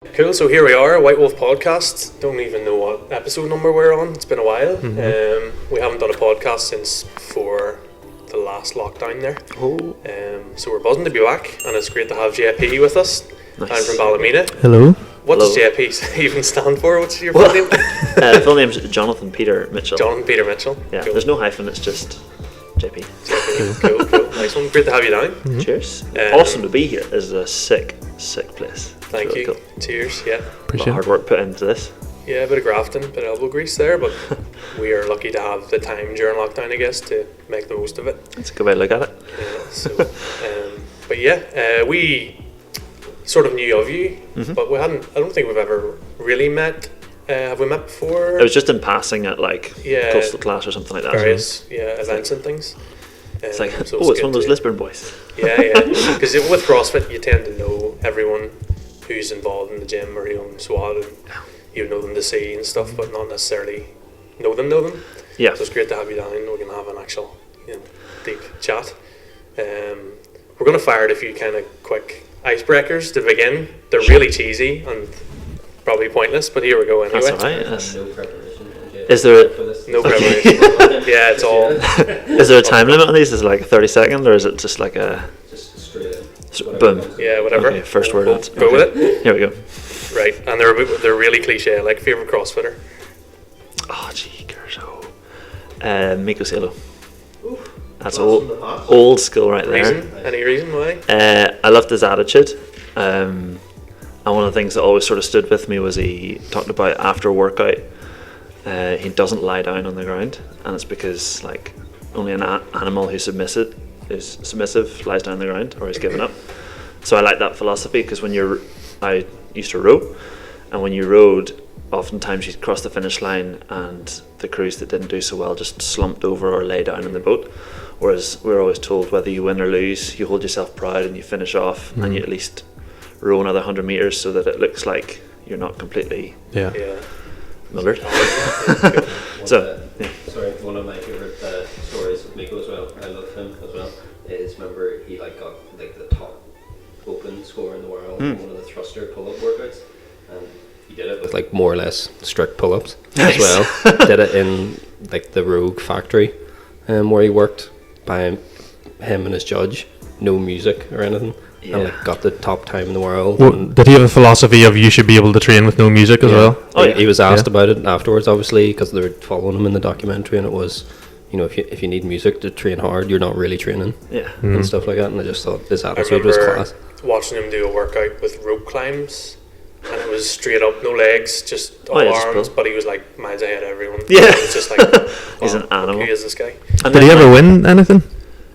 Cool, so here we are, White Wolf Podcast. Don't even know what episode number we're on. It's been a while. We haven't done a podcast since before the last lockdown there. So we're buzzing to be back, and it's great to have JP with us. Nice. I'm from Ballymena. Hello. What does JP even stand for? What's your full name? Full name's Jonathan Peter Mitchell. Jonathan Peter Mitchell. Yeah, cool. There's no hyphen, it's just JP. Cool. Nice one. Great to have you down. Cheers. Awesome to be here. This is a sick place. Thank you. Cool. Cheers, yeah. A lot of hard work put into this. Yeah, a bit of grafting, a bit of elbow grease there, but we are lucky to have the time during lockdown, I guess, to make the most of it. That's a good way to look at it. Yeah, so, but yeah, we sort of knew of you, but I don't think we've ever really met. Have we met before? It was just in passing at like coastal class or something like that. Various events and things. It's like, so it's one of those Lisburn boys. Yeah, because with CrossFit you tend to know everyone who's involved in the gym or who owns SWAT, and you know them to see and stuff, but not necessarily know them. Yeah. So it's great to have you down. We can have an actual deep chat. We're going to fire a few kind of quick icebreakers to begin. They're really cheesy and probably pointless, but here we go anyway. That's alright. No preparation. Is there No preparation. Yeah, it's all. Is there a time limit on these? Is it like 30 seconds, or is it just like a Just straight in. boom? Yeah, whatever. Okay, first word. Go with it. Here we go. Right, and they're really cliche. Like, favorite CrossFitter. Oh, gee, Miko Salo. That's Blast old school right there. Reason? Any reason why? I loved his attitude. And one of the things that always sort of stood with me was he talked about after a workout, he doesn't lie down on the ground, and it's because like only an animal who's submissive lies down on the ground or is given up. So I like that philosophy, because I used to row, and when you rowed, oftentimes you'd cross the finish line and the crews that didn't do so well just slumped over or lay down in the boat. Whereas we're always told whether you win or lose, you hold yourself proud and you finish off, and you at least row another 100 meters so that it looks like you're not completely mullered. Sorry, one of my favourite stories with Miko as well, I love him as well, is remember he got the top open score in the world in one of the thruster pull-up workouts, and he did it with like more or less strict pull-ups as well. Did it in like the Rogue factory where he worked, by him and his judge, no music or anything. And like got the top time in the world. Well, did he have a philosophy of you should be able to train with no music as well? He was asked about it afterwards, obviously, because they were following him in the documentary, and it was, if you need music to train hard, you're not really training, and stuff like that. And I just thought his attitude was class. Watching him do a workout with rope climbs, and it was straight up, no legs, just all arms, but he was like miles ahead of everyone. Yeah, it was just like he's an animal. Who is this guy? And did he ever win anything?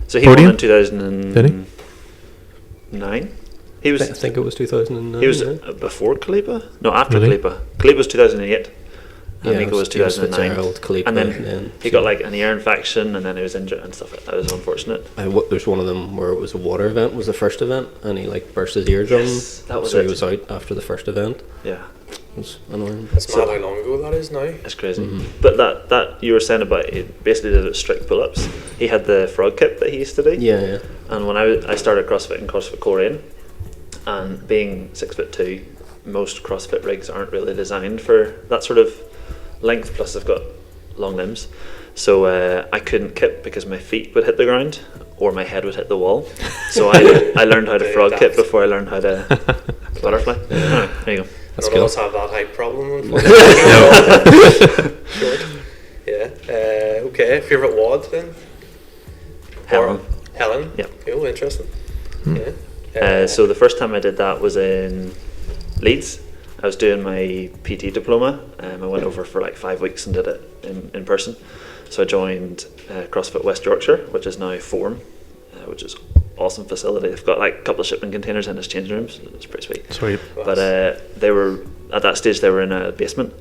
So he won in 2009. He was. I think it was 2009. He was before Kalipa? No, after Kalipa. Kalipa was 2008. And Miko was 2009. And then he got like an ear infection, and then he was injured and stuff like that. It was unfortunate. There's one of them where it was a water event, was the first event, and he like burst his eardrum. Yes, that was so it. he was out after the first event. Yeah. It was annoying. That's mad how long ago that is now. It's crazy. But that you were saying about, he basically did it strict pull-ups. He had the frog kip that he used to do. Yeah. And when I started CrossFit in CrossFit Korean, and being 6'2", most CrossFit rigs aren't really designed for that sort of length, plus they've got long limbs. So I couldn't kip because my feet would hit the ground or my head would hit the wall. So I learned how to frog kip before I learned how to butterfly. There you go. None of us have that height problem. Short. Yeah. Okay. Favorite WOD then? Helen. Yeah. Cool. Interesting. Yeah. So the first time I did that was in Leeds. I was doing my PT diploma. I went over for like 5 weeks and did it in person. So I joined CrossFit West Yorkshire, which is now Form, which is awesome facility. They've got like a couple of shipping containers in its changing rooms. It's pretty sweet. Sweet. But they were at that stage, they were in a basement.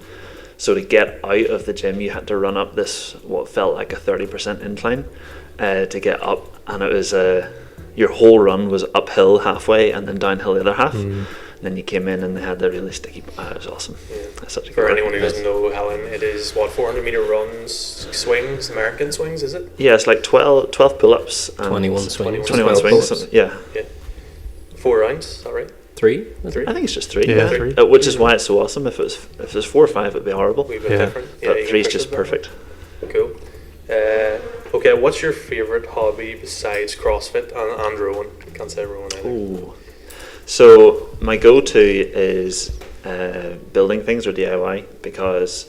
So to get out of the gym, you had to run up this what felt like a 30% incline to get up, and it was your whole run was uphill halfway and then downhill the other half. And then you came in and they had the really sticky. It was awesome. Yeah. That's such a For good anyone who doesn't know, Helen, it is 400 meter runs, swings, American swings, is it? Yeah, it's like 12 pull-ups and 21 swings. 21 swings. Yeah. 4 rounds, is that right? 3? I think it's just 3. Yeah, 3. Which is why it's so awesome. If it was 4 or 5, it'd be horrible. A wee bit Yeah. different. But you 3 is can just push it perfect. that way. Cool. Okay, what's your favourite hobby besides CrossFit and rowing? Can't say rowing either. Ooh. So my go-to is building things or DIY, because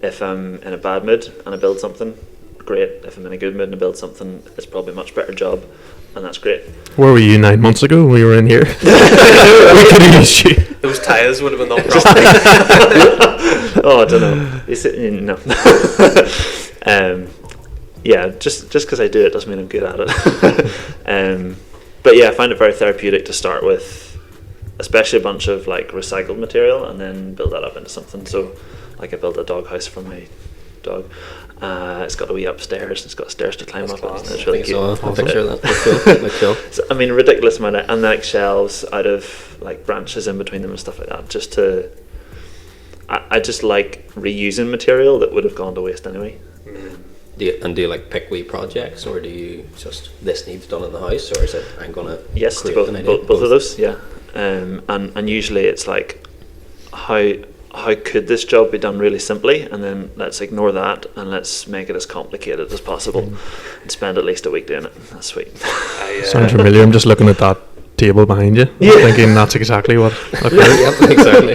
if I'm in a bad mood and I build something, great. If I'm in a good mood and I build something, it's probably a much better job, and that's great. Where were you 9 months ago? We were in here. We could have used you. Those tiles would have been done properly. Oh, I don't know. No. Yeah, just because I do it doesn't mean I'm good at it. But yeah, I find it very therapeutic to start with, especially a bunch of like recycled material, and then build that up into something. So, like I built a dog house for my dog. It's got a wee upstairs. It's got stairs to climb That's up. class. It's really I cute. saw a picture of that. Look cool. So, I mean, ridiculous amount of, and like shelves out of like branches in between them and stuff like that. Just to, I just like reusing material that would have gone to waste anyway. Do you like pick wee projects, or do you just, this needs done in the house, or is it I'm gonna Yes, to create an idea? both of those, yeah. And usually it's like, how could this job be done really simply, and then let's ignore that and let's make it as complicated as possible and spend at least a week doing it. That's sweet. Sounds familiar. I'm just looking at that table behind you, thinking that's exactly what occurred. Yep, exactly.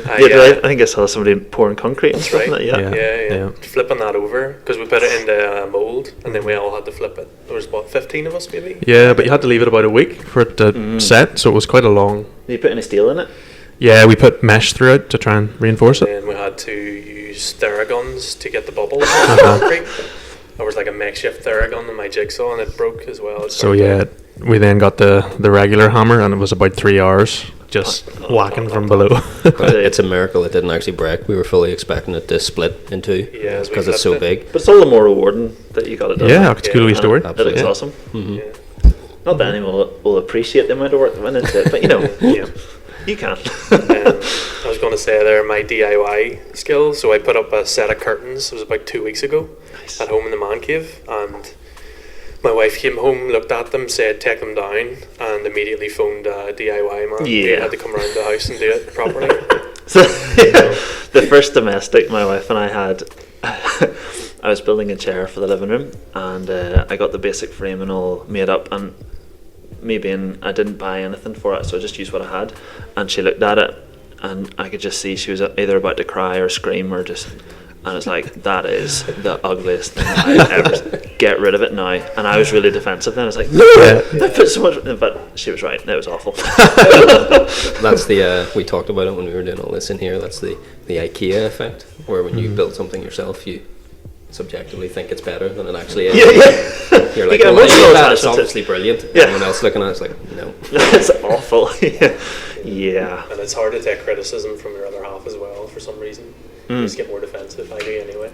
I think I saw somebody pouring concrete and stuff right. like that. Yeah. Yeah. Flipping that over, because we put it into a mould and then we all had to flip it. There was what, 15 of us maybe? Yeah, but you had to leave it about a week for it to set, so it was quite a long. Did you put any steel in it? Yeah, we put mesh through it to try and reinforce it. And we had to use Theraguns to get the bubbles out of the concrete. There was like a makeshift Theragun in my jigsaw and it broke as well. So yeah, we then got the regular hammer, and it was about 3 hours just whacking from below. But it's a miracle it didn't actually break. We were fully expecting it to split in two, Yeah, as we because it's so flipped it. big. But it's all the more rewarding that you got it done. Yeah, it's a cool wee And story. It looks Absolutely. awesome. Yeah. Not that anyone will appreciate the amount of work that went into it, but you know, Yeah. you can. I was going to say there my DIY skills. So I put up a set of curtains. It was about 2 weeks ago at home in the man cave, and my wife came home, looked at them, said take them down, and immediately phoned a DIY man. He Yeah. had to come around the house and do it properly. So, the first domestic my wife and I had, I was building a chair for the living room, and I got the basic frame and all made up, and me being, I didn't buy anything for it, so I just used what I had, and she looked at it, and I could just see she was either about to cry or scream or just, and it's like, that is the ugliest thing I've ever, get rid of it now. And I was really defensive then. I was like, no, I put so much, but she was right, it was awful. That's the we talked about it when we were doing all this in here. That's the IKEA effect, where when you build something yourself, you subjectively think it's better than it actually is. You're like, get well, emotional that is attachment to it. obviously brilliant. Yeah. Everyone else looking at it's like, no. It's awful. Yeah. And it's hard to take criticism from your other half as well for some reason. You just get more defensive. I do anyway.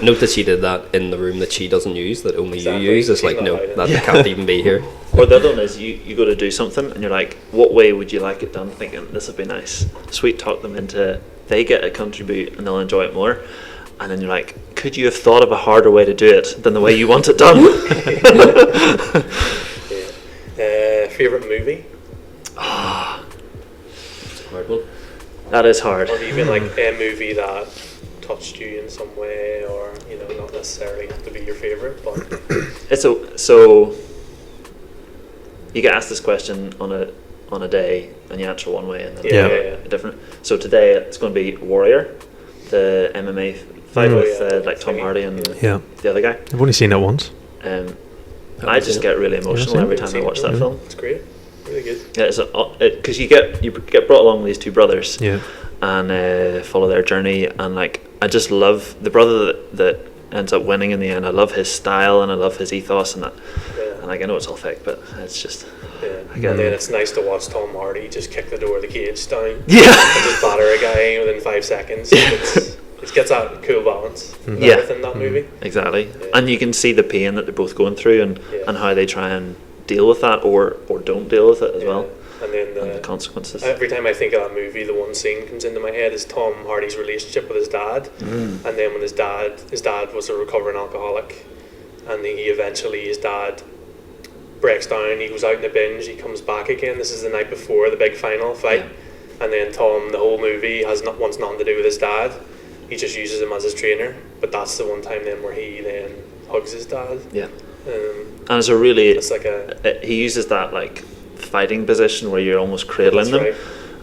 Note that she did that in the room that she doesn't use, that only Exactly. you use. It's She's like, not no, allowed that in. can't even be here. Or the other one is you go to do something and you're like, what way would you like it done? Thinking this would be nice. Sweet talk them into, they get to contribute and they'll enjoy it more. And then you're like, could you have thought of a harder way to do it than the way you want it done? Favorite movie? It's a hard one. That is hard. Or even like a movie that touched you in some way, or not necessarily have to be your favorite, but It's so you get asked this question on a day and you answer one way and then Yeah. different. So today it's going to be Warrior, the MMA fight with like Tom Thingy. Hardy and Yeah, the other guy. I've only seen it once. I just get really emotional seen every it? time I watch that film. It's great, really good. Yeah, it's because you get brought along with these two brothers. Yeah, And follow their journey, and like I just love the brother that ends up winning in the end. I love his style and I love his ethos and that. Yeah. And like I know it's all fake, but it's just Yeah. get And then it. it's nice to watch Tom Hardy just kick the door of the cage down and yeah. just batter a guy within 5 seconds. It gets that cool balance Yeah. within that movie. Exactly. Yeah. And you can see the pain that they're both going through and how they try and deal with that or don't deal with it as well, And then and the consequences. every time I think of that movie, the one scene comes into my head is Tom Hardy's relationship with his dad. And then when his dad was a recovering alcoholic, and his dad breaks down, he goes out in a binge, he comes back again. This is the night before the big final fight. And then Tom, the whole movie, wants nothing to do with his dad. He just uses him as his trainer. But that's the one time then where he then hugs his dad. Yeah. And it's a really... It's like he uses that like fighting position where you're almost cradling them. right.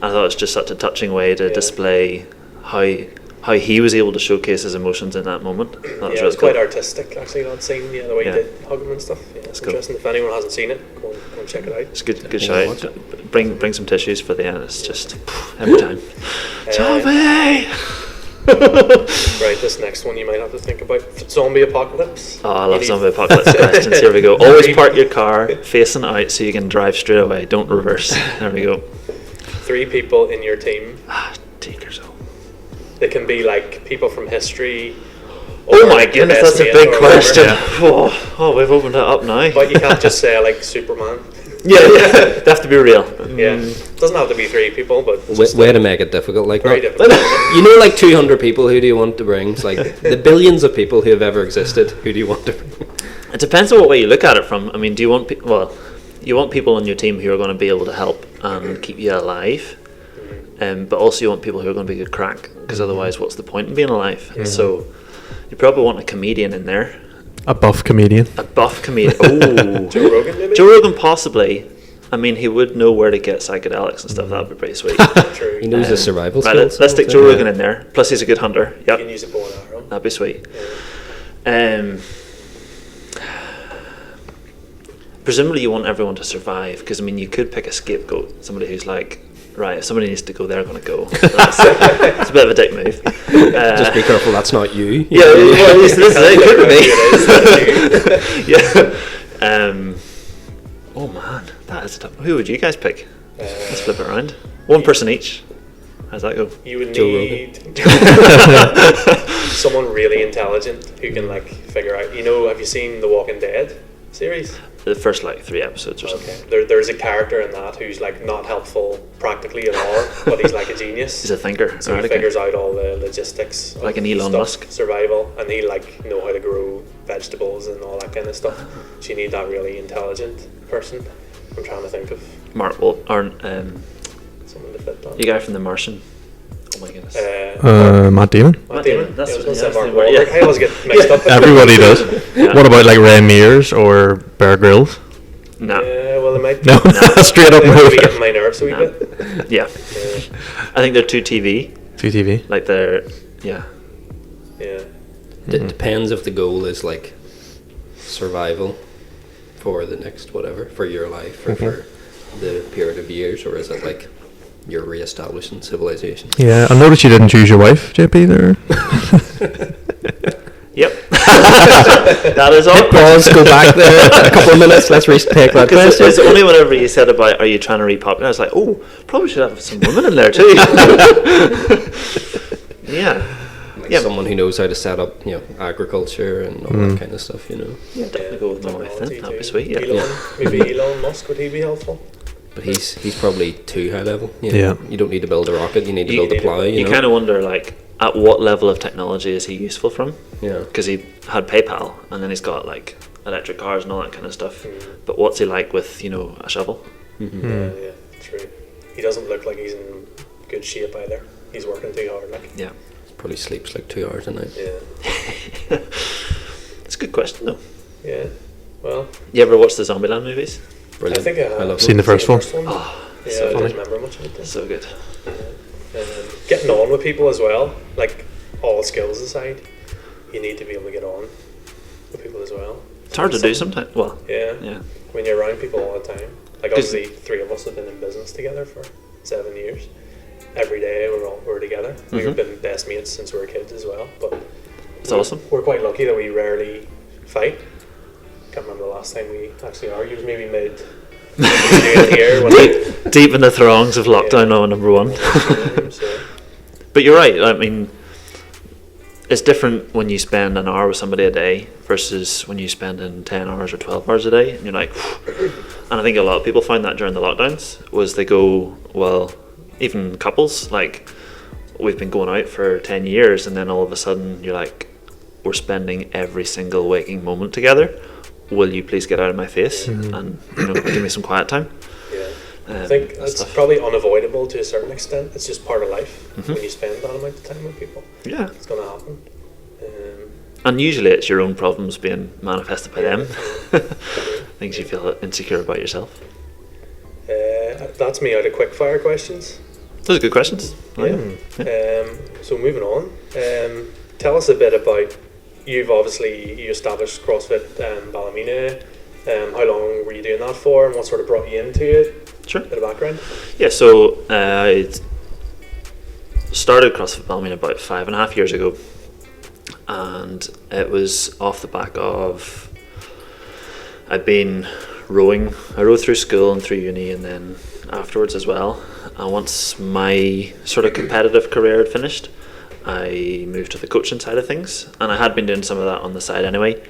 I thought it's just such a touching way to display how he was able to showcase his emotions in that moment. That was it really was cool. quite artistic actually, that scene, the way he did hug him and stuff. Yeah, it's interesting. If anyone hasn't seen it, go and check it out. It's good shout. Bring some tissues for the end. It's just every time. Zombie! Right, this next one you might have to think about. Zombie apocalypse. Oh, I love zombie apocalypse questions. Here we go. Always park your car facing out so you can drive straight away. Don't reverse. There we go. 3 people in your team. Take yourself. They can be like people from history. Oh my goodness, that's a big question. Oh, we've opened it up now. But you can't just say like Superman. Yeah, they have to be real. Yeah, doesn't have to be 3 people, but way to make it difficult. Like very difficult. You know, like 200 people. Who do you want to bring? It's like the billions of people who have ever existed. Who do you want to bring? It depends on what way you look at it from. I mean, do you want you want people on your team who are going to be able to help and keep you alive, but also you want people who are going to be good crack, because otherwise what's the point in being alive? So you probably want a comedian in there. A buff comedian. A buff comedian. Oh, Joe Rogan maybe? Joe Rogan possibly. I mean, he would know where to get psychedelics and stuff. That would be pretty sweet. True. He knows his survival Right, skills. let's stick Joe Rogan in there. Plus he's a good hunter. You Yep. can use a bow and arrow. That'd be sweet. Yeah. Presumably you want everyone to survive, because I mean you could pick a scapegoat, somebody who's like, right, if somebody needs to go, they're going to go. It's a bit of a dick move. Just be careful, that's not you. Yeah, well, this is it. Could be. Yeah. Oh man, that is tough. Who would you guys pick? Let's flip it around. One person each. How's that go? You would Joe need someone really intelligent who can like figure out. Have you seen The Walking Dead series? The first 3 episodes or something. Okay. There's a character in that who's like not helpful practically at all, but he's like a genius. He's a thinker. So he figures out all the logistics, like an Elon Musk, survival, and he like know how to grow vegetables and all that kind of stuff. So you need that really intelligent person. I'm trying to think of someone someone to fit that. you guy from The Martian. Oh my goodness. Matt Damon. Matt Damon. That's I was what going to say Mark yeah. Wahlberg. I always get mixed up. Everybody does. Yeah. What about like Ray Mears or Bear Grylls? No. Yeah, well, they might. No, straight up They might no. be getting my nerves a wee No. bit. Yeah. I think they're too TV. 2TV. Like they're yeah. Yeah. It depends if the goal is like survival for the next whatever, for your life or for the period of years, or is it like you're re-establishing civilization? Yeah, I noticed you didn't choose your wife, JP, there. Yep. That is all. Pause, go back there a couple of minutes, let's retake that Because question. it's only whenever you said about, are you trying to repopulate? I was like, oh, probably should have some women in there too. Yeah. Like Yeah. someone who knows how to set up, agriculture and all that kind of stuff, Yeah, definitely go with my wife then. Technology That'd be too. sweet. Yeah. Elon, maybe Elon Musk, would he be helpful? But he's probably too high level. Yeah. You don't need to build a rocket, you need to You build a plow. You kind of wonder, like, at what level of technology is he useful from? Yeah. Because he had PayPal, and then he's got like electric cars and all that kind of stuff. But what's he like with a shovel? Yeah, true. He doesn't look like he's in good shape either. He's working too hard, like. Yeah. Probably sleeps like 2 hours a night. Yeah. It's a good question though. Yeah. Well, You ever watch the Zombieland movies? Brilliant. I think I love Seen the first one. Yeah, so I funny. don't remember much of it. Though. So good. Getting on with people as well, like all skills aside, you need to be able to get on with people as well. It's hard to do sometimes. Well, Yeah. yeah. When you're around people all the time. Like 'Cause- obviously 3 of us have been in business together for 7 years. Every day we're together. We've been best mates since we were kids as well. But It's awesome. We're quite lucky that we rarely fight. Can't remember the last time we actually argued. It was maybe mid here when Deep in the throngs of lockdown law number 1. so, But you're right. I mean, it's different when you spend an hour with somebody a day versus when you spend in 10 hours or 12 hours a day. And you're like, and I think a lot of people find that during the lockdowns was they go, well, even couples, like we've been going out for 10 years and then all of a sudden you're like, we're spending every single waking moment together. will you please get out of my face and give me some quiet time. I think it's probably unavoidable to a certain extent. It's just part of life when you spend that amount of time with people. Yeah, it's going to happen. And usually it's your own problems being manifested by them. Things you feel insecure about yourself. That's me out of quickfire questions. Those are good questions. So moving on, tell us a bit about, you established CrossFit Ballymena. How long were you doing that for, and what sort of brought you into it? Sure. A bit of background. Yeah, so I started CrossFit Ballymena about 5.5 years ago, and it was off the back of I'd been rowing. I rowed through school and through uni, and then afterwards as well. And once my sort of competitive career had finished, I moved to the coaching side of things, and I had been doing some of that on the side anyway,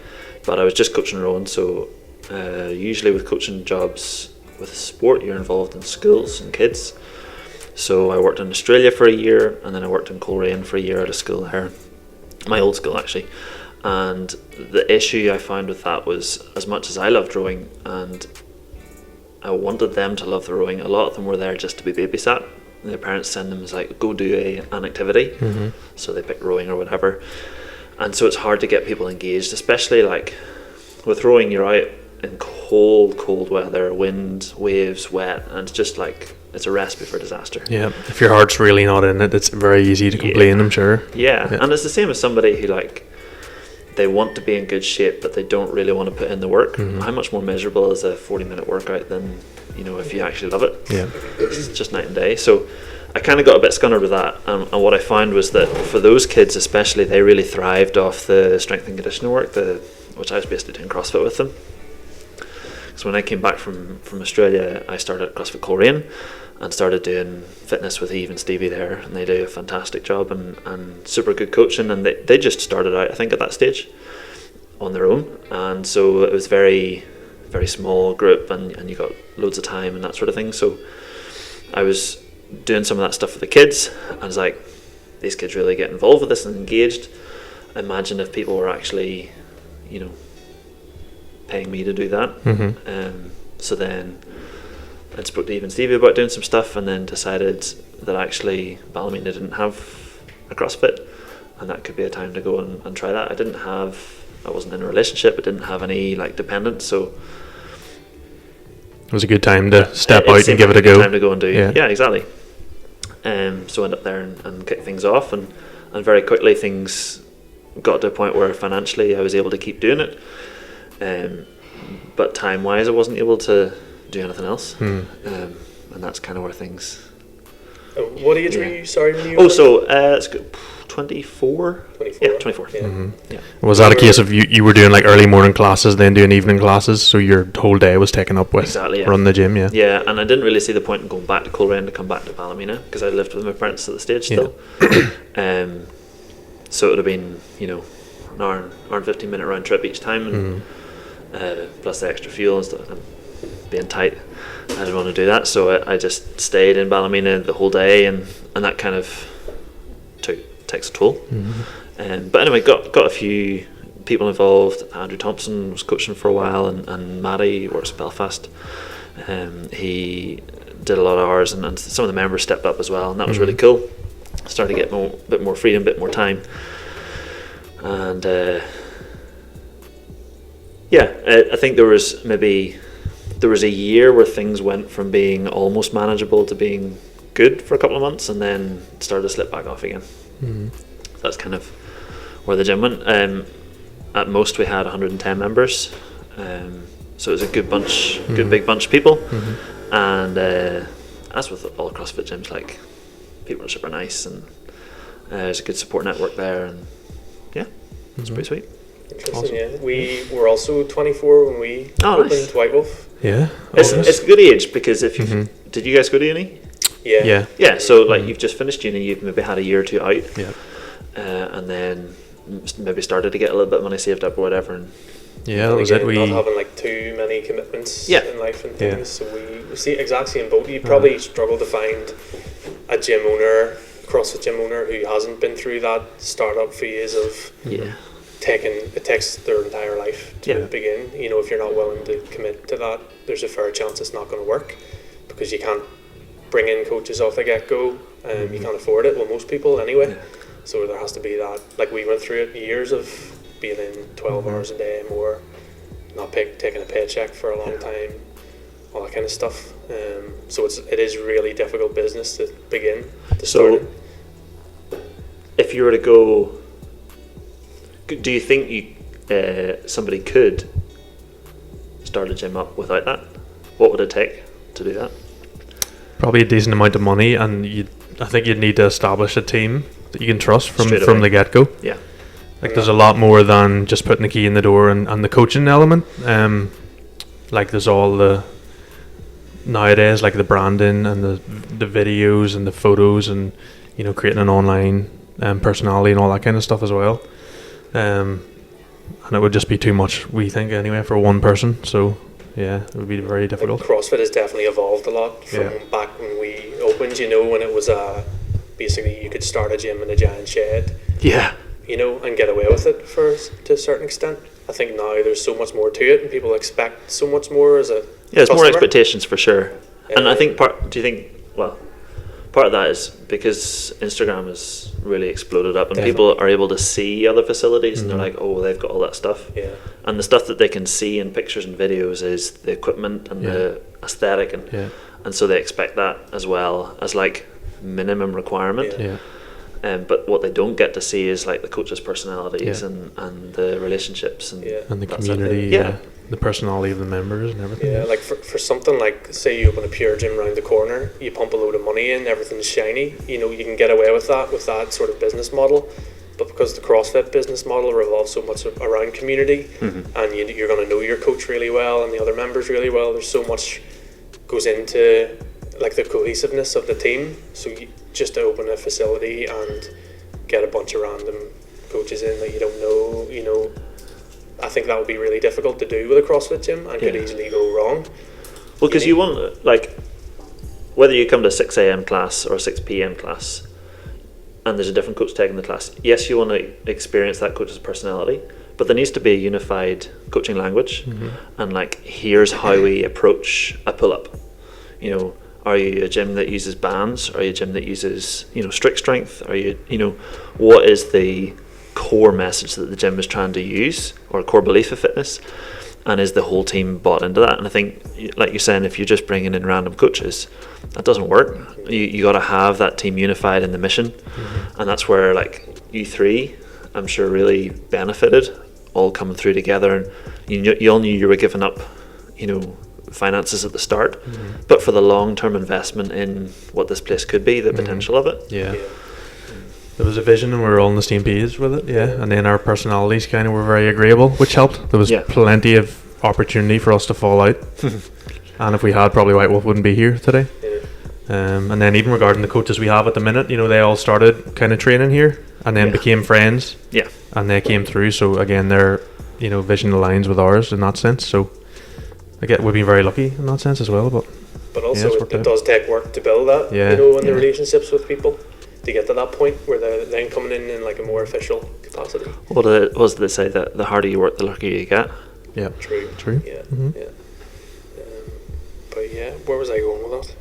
but I was just coaching rowing. So usually with coaching jobs with sport, you're involved in schools and kids. So I worked in Australia for a year, and then I worked in Coleraine for a year at a school there, my old school actually. And the issue I found with that was, as much as I loved rowing and I wanted them to love the rowing, a lot of them were there just to be babysat. Their parents send them as like, go do an activity, so they pick rowing or whatever. And so it's hard to get people engaged, especially like with rowing. You're out in cold weather, wind, waves, wet, and it's just like, it's a recipe for disaster. Yeah, if your heart's really not in it, it's very easy to complain, I'm sure. Yeah, and it's the same as somebody who like, they want to be in good shape, but they don't really want to put in the work. How much more miserable is a 40-minute workout than, if you actually love it? Yeah, it's just night and day. So I kind of got a bit scunnered with that, and what I found was that for those kids especially, they really thrived off the strength and conditioning work, which I was basically doing CrossFit with them. So when I came back from Australia, I started at CrossFit Coleraine and started doing fitness with Eve and Stevie there, and they do a fantastic job and super good coaching, and they just started out, I think, at that stage on their own, and so it was very, very small group, and you got loads of time and that sort of thing. So I was doing some of that stuff with the kids, and I was like, these kids really get involved with this and engaged. Imagine if people were actually, paying me to do that. So then I spoke to Eve and Stevie about doing some stuff, and then decided that actually Ballymena didn't have a CrossFit, and that could be a time to go and try that. I wasn't in a relationship, I didn't have any like dependents, so it was a good time to step out and give it a go. Time to go and do. Yeah, exactly. So I went up there and kicked things off, and very quickly things got to a point where financially I was able to keep doing it, but time wise I wasn't able to do anything else, and that's kind of where things. What age were you? Sorry, when you? It's good. 24. Yeah, 24. Yeah. Was that a case of you were doing like early morning classes, then doing evening classes, so your whole day was taken up with running the gym? Yeah, and I didn't really see the point in going back to Coleraine to come back to Ballymena, because I lived with my parents at the stage still. So it would have been an hour and 15-minute round trip each time, and plus the extra fuel and stuff, and being tight, I didn't want to do that, so I just stayed in Ballymena the whole day, and that kind of takes a toll. But anyway, got a few people involved. Andrew Thompson was coaching for a while, and Matty works in Belfast. He did a lot of hours, and some of the members stepped up as well, and that was really cool. Started to get a bit more freedom, a bit more time, and I think there was a year where things went from being almost manageable to being good for a couple of months, and then started to slip back off again. That's kind of where the gym went. At most we had 110 members, so it was a good bunch, good big bunch of people, and as with all CrossFit gyms, like, people are super nice, and there's a good support network there, and it's pretty sweet. Interesting. Awesome. Yeah, we were also 24 when we opened White Wolf. Yeah, it's a good age, because if you did you guys go to uni? Yeah. So like, you've just finished uni, you've maybe had a year or two out, and then maybe started to get a little bit of money saved up or whatever, and that was it. Not having like too many commitments in life and things. So we see exact same boat. You probably struggle to find a CrossFit gym owner who hasn't been through that startup phase of it takes their entire life to begin. You know, if you're not willing to commit to that, there's a fair chance it's not going to work, because you can't bring in coaches off the get-go. You can't afford it, well, most people anyway. So there has to be that, like we went through it, years of being in 12 hours a day more, not taking a paycheck for a long time, all that kind of stuff. So it is really difficult business to begin, to start it. If you were to go, do you think somebody could start a gym up without that? What would it take to do that? Probably a decent amount of money, and I think you'd need to establish a team that you can trust from the get-go. Yeah. Like there's a lot more than just putting the key in the door and the coaching element. Like there's all the nowadays, like the branding and the videos and the photos, and you know, creating an online personality and all that kind of stuff as well. And it would just be too much, we think, anyway, for one person. So yeah, it would be very difficult. CrossFit has definitely evolved a lot from back when we opened, you know, when it was basically you could start a gym in a giant shed, you know, and get away with it to a certain extent. I think now there's so much more to it, and people expect so much more as a there's more expectations for sure. And I think part of that is because Instagram has really exploded up, and people are able to see other facilities, and they're like, oh, they've got all that stuff. And the stuff that they can see in pictures and videos is the equipment and the aesthetic, and so they expect that as well as like minimum requirement. But what they don't get to see is like the coaches' personalities and the relationships and the community, the personality of the members and everything. Yeah, like for something like, say you open a Pure Gym around the corner, you pump a load of money in, everything's shiny, you know, you can get away with that sort of business model. But because the CrossFit business model revolves so much around community, and you're going to know your coach really well and the other members really well, there's so much goes into like the cohesiveness of the team. So just to open a facility and get a bunch of random coaches in that you don't know, you know, I think that would be really difficult to do with a CrossFit gym and could easily go wrong. Well, because you want, like, whether you come to a 6 a.m. class or a 6 p.m. class and there's a different coach taking the class, yes, you want to experience that coach's personality, but there needs to be a unified coaching language. And like, here's how we approach a pull-up. You know, are you a gym that uses bands? Are you a gym that uses, you know, strict strength? Are you, you know, what is the core message that the gym is trying to use, or core belief of fitness, and is the whole team bought into that? And I think, like you're saying, if you're just bringing in random coaches, that doesn't work. You got to have that team unified in the mission, and that's where like you three, I'm sure, really benefited, all coming through together, and you all knew you were giving up, you know, finances at the start, but for the long-term investment in what this place could be, the potential of it. There was a vision and we were all on the same page with it, and then our personalities kind of were very agreeable, which helped. There was plenty of opportunity for us to fall out, and if we had, probably White Wolf wouldn't be here today. And then even regarding the coaches we have at the minute, you know, they all started kind of training here and then became friends, and they came through, so again, their, you know, vision aligns with ours in that sense. So again, we've been very lucky in that sense as well, but also it does take work to build that, you know, in the relationships with people, to get to that point where they're then coming in like a more official capacity. What was they say, that the harder you work, the luckier you get? True. But yeah, where was I going with that?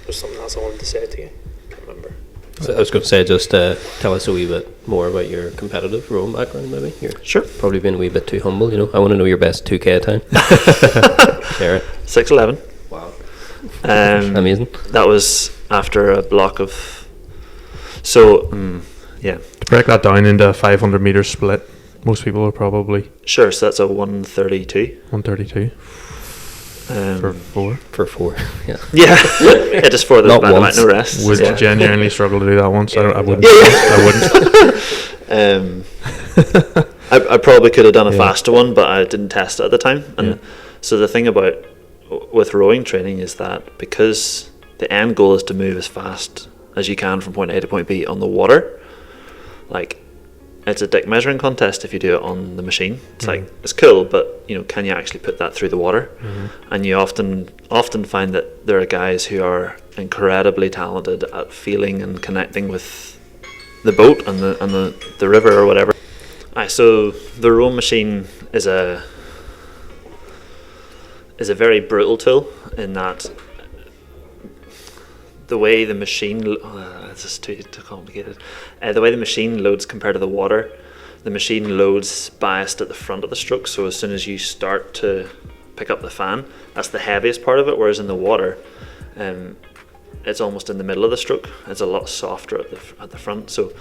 There's something else I wanted to say to you, can't remember. So I was going to say, just tell us a wee bit more about your competitive rowing background, maybe. You're probably being a wee bit too humble, you know. I want to know your best 2K time. Share it. 6:11. Wow. Amazing. That was after a block of... So, to break that down into a 500 metre split, most people are probably... Sure, so that's a 132. 132. For four. Yeah, just for the not no rest. Would genuinely struggle to do that once. I wouldn't. I probably could have done a faster one, but I didn't test it at the time. And so the thing with rowing training is that because the end goal is to move as fast as you can from point A to point B on the water, like, it's a dick measuring contest if you do it on the machine. It's like, it's cool, but you know, can you actually put that through the water? And you often find that there are guys who are incredibly talented at feeling and connecting with the boat and the river or whatever, So the rowing machine is a very brutal tool in that the way the machine it's just too complicated. The way the machine loads compared to the water, the machine loads biased at the front of the stroke. So as soon as you start to pick up the fan, that's the heaviest part of it. Whereas in the water, it's almost in the middle of the stroke. It's a lot softer at the front. So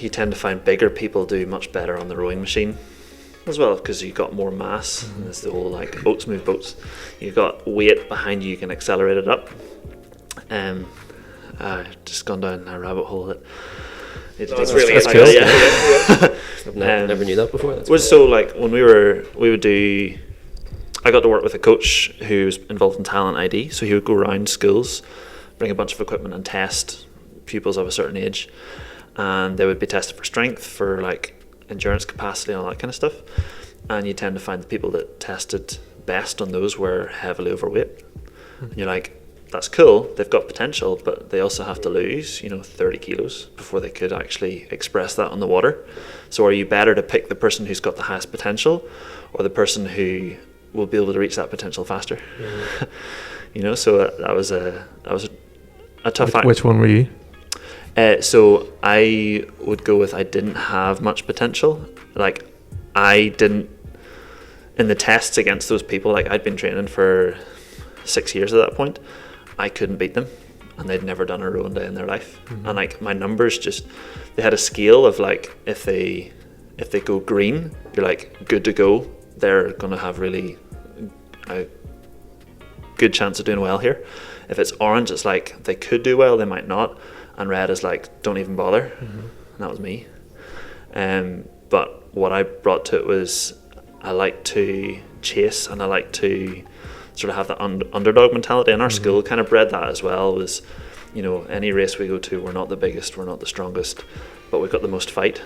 you tend to find bigger people do much better on the rowing machine as well, because you've got more mass. And it's the whole like boats move boats. You've got weight behind you can accelerate it up. Just gone down a rabbit hole that That's really that's interesting. yeah. Never knew that before. That's Was so like when we would do. I got to work with a coach who was involved in talent ID, so he would go around schools, bring a bunch of equipment and test pupils of a certain age, and they would be tested for strength, for like endurance capacity and all that kind of stuff. And you tend to find the people that tested best on those were heavily overweight. And you're like, that's cool, they've got potential, but they also have to lose 30 kilos before they could actually express that on the water. So are you better to pick the person who's got the highest potential, or the person who will be able to reach that potential faster? So that was a tough act. Which one were you? So I would go with I didn't have much potential. Like I didn't, in the tests against those people, like I'd been training for 6 years at that point, I couldn't beat them, and they'd never done a rowing day in their life. And like my numbers they had a scale of like if they go green, you're like good to go, they're going to have really a good chance of doing well here. If it's orange, it's like they could do well, they might not, and red is like don't even bother. And that was me. But what I brought to it was I like to chase, and I like to sort of have that underdog mentality, and our school kind of bred that as well. Was any race we go to, we're not the biggest, we're not the strongest, but we've got the most fight.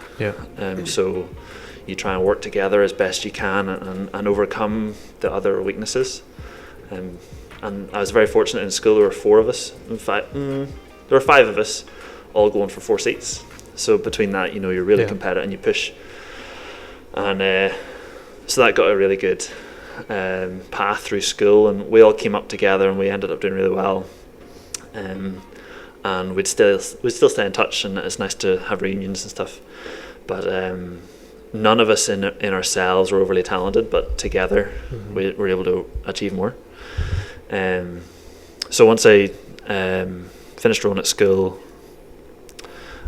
So you try and work together as best you can and overcome the other weaknesses. And I was very fortunate in school. There were 4 of us. In fact, there were 5 of us, all going for 4 seats. So between that, you're really competitive and you push. And so that got a really good path through school, and we all came up together, and we ended up doing really well. And we'd still stay in touch, and it's nice to have reunions and stuff. But none of us in ourselves were overly talented, but together we were able to achieve more. So once I finished rowing at school,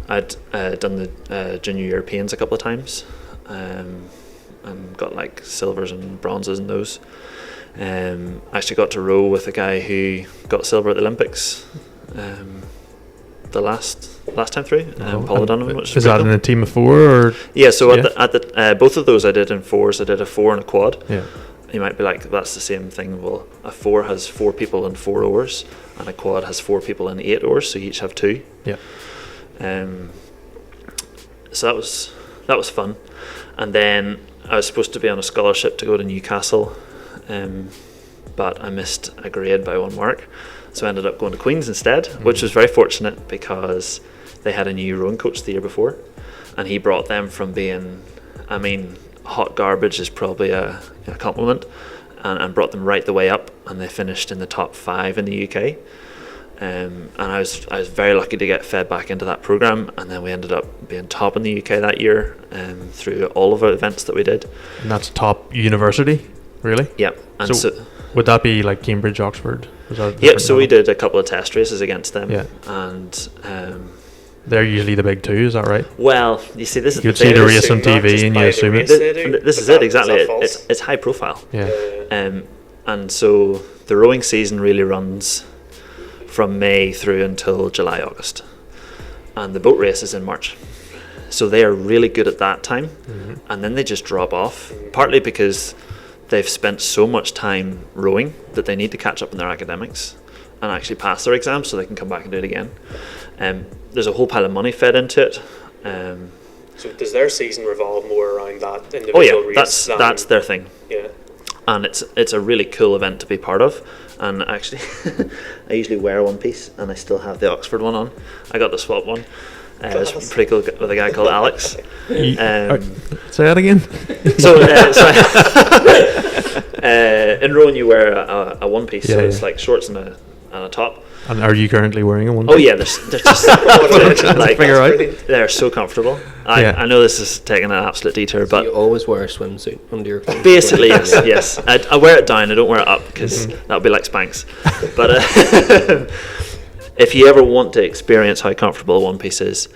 I'd done the Junior Europeans a couple of times, and got like silvers and bronzes in those. I actually got to row with a guy who got silver at the Olympics the last time through, Paul Donovan. Which is that cool. in a team of 4 or? Yeah, so at the both of those I did in 4s. I did a 4 and a quad. Yeah. You might be like, that's the same thing. Well, a 4 has 4 people in 4 oars, and a quad has 4 people in 8 oars, so you each have 2. Yeah. So that was fun. And then I was supposed to be on a scholarship to go to Newcastle, but I missed a grade by 1 mark, so I ended up going to Queen's instead, which was very fortunate because they had a new rowing coach the year before, and he brought them from being, hot garbage is probably a compliment, and brought them right the way up, and they finished in the top 5 in the UK. And I was very lucky to get fed back into that program, and then we ended up being top in the UK that year, through all of the events that we did. And that's top university, really? Yeah. And so would that be like Cambridge, Oxford? So we did a couple of test races against them. Yeah. And they're usually the big 2, is that right? Well, you see, this is you'd see the race on TV and you assume it. This is it, exactly. It's high profile. Yeah. And so the rowing season really runs from May through until July, August, and the boat race is in March. So they are really good at that time, and then they just drop off, partly because they've spent so much time rowing that they need to catch up in their academics and actually pass their exams so they can come back and do it again. There's a whole pile of money fed into it. So does their season revolve more around that individual race? That's their thing. Yeah. And it's a really cool event to be part of. And actually, I usually wear one piece, and I still have the Oxford one on. I got the swap one. It's pretty cool with a guy called Alex. Say that again. In rowing you wear a one piece, so it's yeah. like shorts and a top. And are you currently wearing a one? Oh yeah, they're just like figure out. they're so comfortable. Yeah. I know this is taking an absolute detour, So but you always wear a swimsuit under your clothes. basically yes. I wear it down. I don't wear it up because that would be like Spanx. But if you ever want to experience how comfortable a one piece is,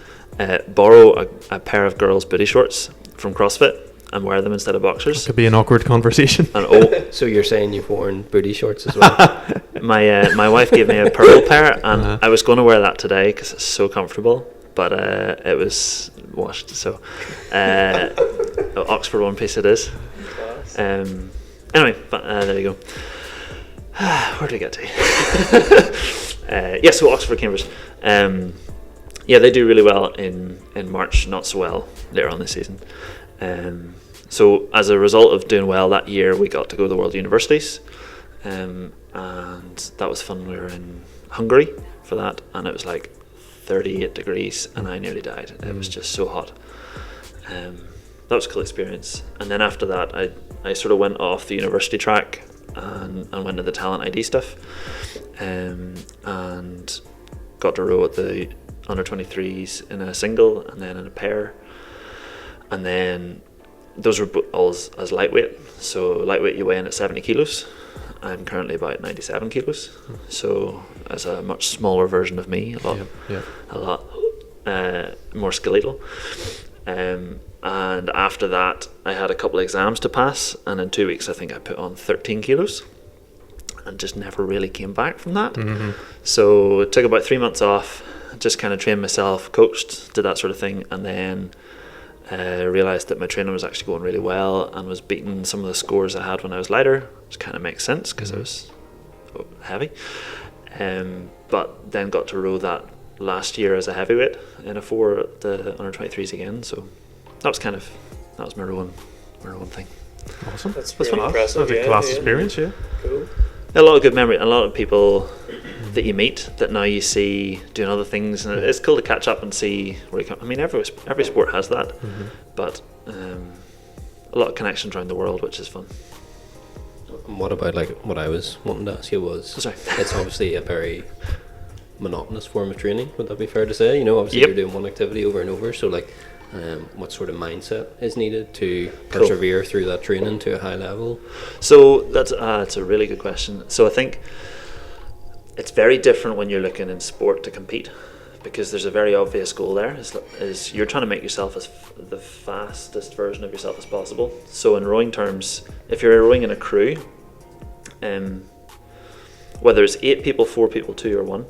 borrow a pair of girls' booty shorts from CrossFit and wear them instead of boxers. Could be an awkward conversation. And So you're saying you've worn booty shorts as well? my wife gave me a purple pair, and I was going to wear that today because it's so comfortable, but it was washed. So Oxford one piece it is. Anyway, but there you go. Where did we get to? So Oxford, Cambridge. They do really well in March, not so well later on this season. So as a result of doing well that year, we got to go to the World Universities, and that was fun. We were in Hungary for that, and it was like 38 degrees, and I nearly died. It was just so hot. That was a cool experience. And then after that, I sort of went off the university track and went into the talent ID stuff, and got to row at the under 23s in a single and then in a pair, and then those were all as lightweight. So lightweight you weigh in at 70 kilos. I'm currently about 97 kilos, so as a much smaller version of me, a lot more skeletal. And after that I had a couple of exams to pass, and in 2 weeks I think I put on 13 kilos and just never really came back from that. So it took about 3 months off, just kind of trained myself, coached, did that sort of thing, and then realised that my training was actually going really well and was beating some of the scores I had when I was lighter, which kind of makes sense because I was heavy. But then got to row that last year as a heavyweight in a 4 at the under 23s again. So that was my rowing thing. Awesome. That's That's really impressive. a class experience, yeah. Cool. A lot of good memory, and a lot of people that you meet that now you see doing other things, and it's cool to catch up and see where you come. I mean, every sport has that, but a lot of connections around the world, which is fun. And what about, like, what I was wanting to ask you was, Sorry. it's obviously a very monotonous form of training, would that be fair to say? You know, obviously you're doing one activity over and over, so like what sort of mindset is needed to persevere through that training to a high level? So that's a really good question. So I think it's very different when you're looking in sport to compete, because there's a very obvious goal there, is you're trying to make yourself as the fastest version of yourself as possible. So in rowing terms, if you're rowing in a crew, whether it's 8 people, 4 people, 2 or 1,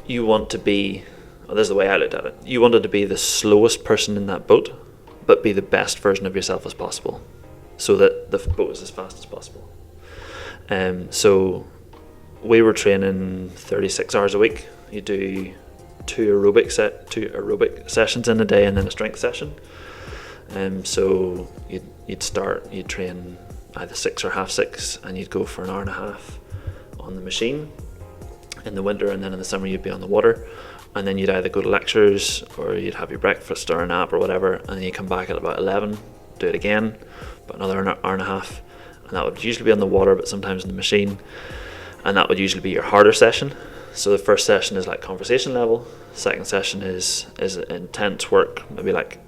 you want to be, this is the way I looked at it, you wanted to be the slowest person in that boat, but be the best version of yourself as possible, so that the boat is as fast as possible. So we were training 36 hours a week. You do two aerobic sessions in a day, and then a strength session. So you'd train either 6 or half 6, and you'd go for an hour and a half on the machine in the winter, and then in the summer you'd be on the water, and then you'd either go to lectures or you'd have your breakfast or a nap or whatever, and then you come back at about 11, do it again, about another hour and a half, and that would usually be on the water, but sometimes in the machine, and that would usually be your harder session. So the first session is like conversation level, second session is intense work, maybe like,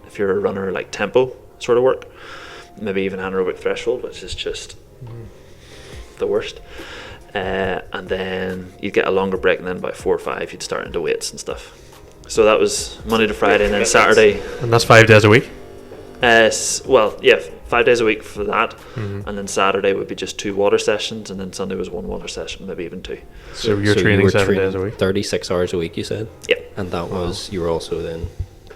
if you're a runner, like tempo sort of work, maybe even anaerobic threshold, which is just the worst. And then you'd get a longer break, and then by 4 or 5 you'd start into weights and stuff. So that was Monday to Friday, and then Saturday. And that's 5 days a week? 5 days a week for that, and then Saturday would be just 2 water sessions, and then Sunday was 1 water session, maybe even 2. So you're training 7 days a week? 36 hours a week, you said? Yeah. And that was, you were also then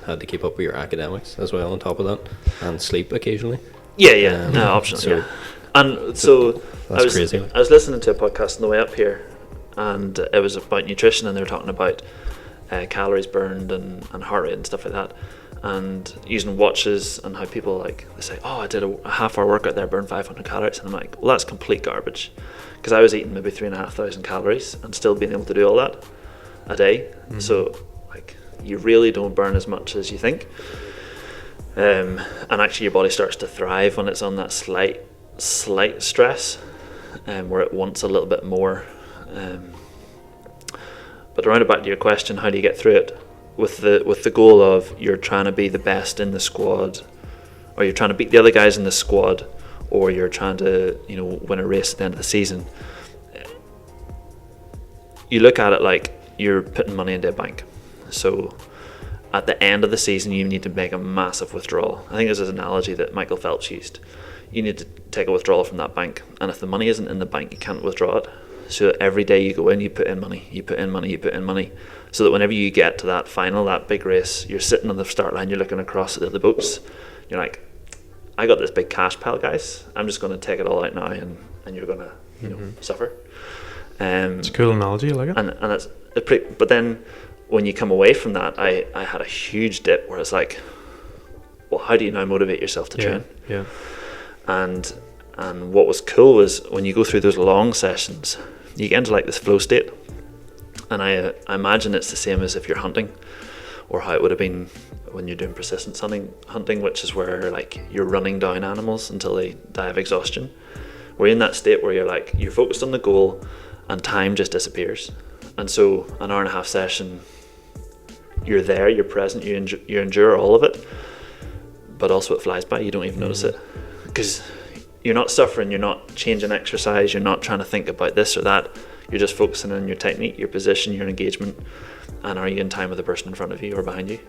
had to keep up with your academics as well on top of that, and sleep occasionally? Yeah, optional, so yeah. And so that's crazy. I was listening to a podcast on the way up here, and it was about nutrition, and they were talking about calories burned and heart rate and stuff like that, and using watches, and how people, like, they say, oh, I did a half-hour workout there, burned 500 calories, and I'm like, well, that's complete garbage, because I was eating maybe 3,500 calories and still being able to do all that a day. So, like, you really don't burn as much as you think. And actually your body starts to thrive when it's on that slight stress, where it wants a little bit more. But around back to your question, how do you get through it? With the goal of you're trying to be the best in the squad, or you're trying to beat the other guys in the squad, or you're trying to, you know, win a race at the end of the season. You look at it like you're putting money into a bank. So at the end of the season, you need to make a massive withdrawal. I think this is an analogy that Michael Phelps used. You need to take a withdrawal from that bank, and if the money isn't in the bank, you can't withdraw it. So every day you go in, you put in money, you put in money, you put in money, so that whenever you get to that final, that big race, you're sitting on the start line, you're looking across at the boats, you're like, I got this big cash pile, guys. I'm just going to take it all out now, and you're going to, you know, suffer. It's a cool analogy, I like it. And it's but then when you come away from that, I had a huge dip where it's like, well, how do you now motivate yourself to train? Yeah. And what was cool was when you go through those long sessions, you get into like this flow state. And I imagine it's the same as if you're hunting, or how it would have been when you're doing persistence hunting, which is where like you're running down animals until they die of exhaustion. We're in that state where you're focused on the goal, and time just disappears. And so an hour and a half session, you're there, you're present, you endure all of it, but also it flies by, you don't even notice it, because you're not suffering, you're not changing exercise, you're not trying to think about this or that, you're just focusing on your technique, your position, your engagement, and are you in time with the person in front of you or behind you.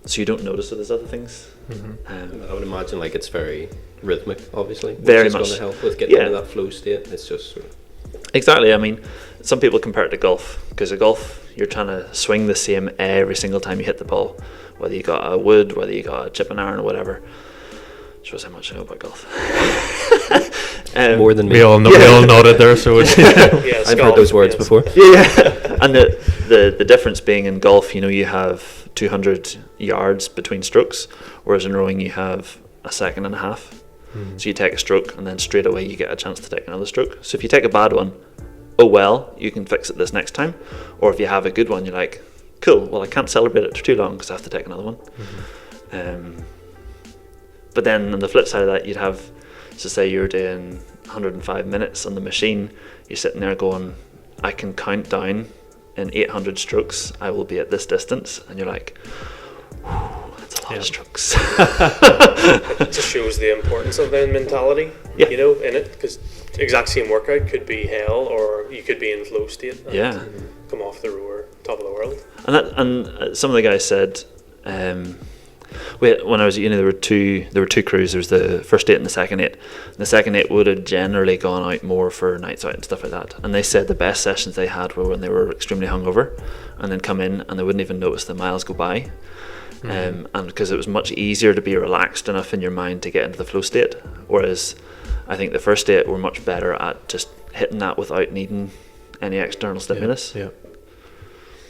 So you don't notice that there's other things. I would imagine like it's very rhythmic, obviously, which very is much going to help with getting into that flow state. It's just exactly. I mean, some people compare it to golf, because at golf you're trying to swing the same every single time you hit the ball, whether you got a wood, whether you got a chip and iron or whatever. Shows how much I know about golf. More than me. We all nodded there, so it's I've heard those words before. Yeah. And the difference being in golf, you know, you have 200 yards between strokes, whereas in rowing you have a second and a half. So you take a stroke, and then straight away you get a chance to take another stroke. So if you take a bad one, oh well, you can fix it this next time. Or if you have a good one, you're like, cool, well I can't celebrate it for too long because I have to take another one. But then on the flip side of that, you'd have, so say you're doing 105 minutes on the machine, you're sitting there going, I can count down in 800 strokes, I will be at this distance, and you're like, that's a lot of strokes. It just shows the importance of the mentality, you know, in it, because the exact same workout could be hell, or you could be in flow state and come off the rower, top of the world. And some of the guys said, when I was at uni, there were two crews. There was the first 8 and the second 8. And the second 8 would have generally gone out more for nights out and stuff like that. And they said the best sessions they had were when they were extremely hungover, and then come in and they wouldn't even notice the miles go by. And because it was much easier to be relaxed enough in your mind to get into the flow state. Whereas I think the first 8 were much better at just hitting that without needing any external stimulus. Yeah.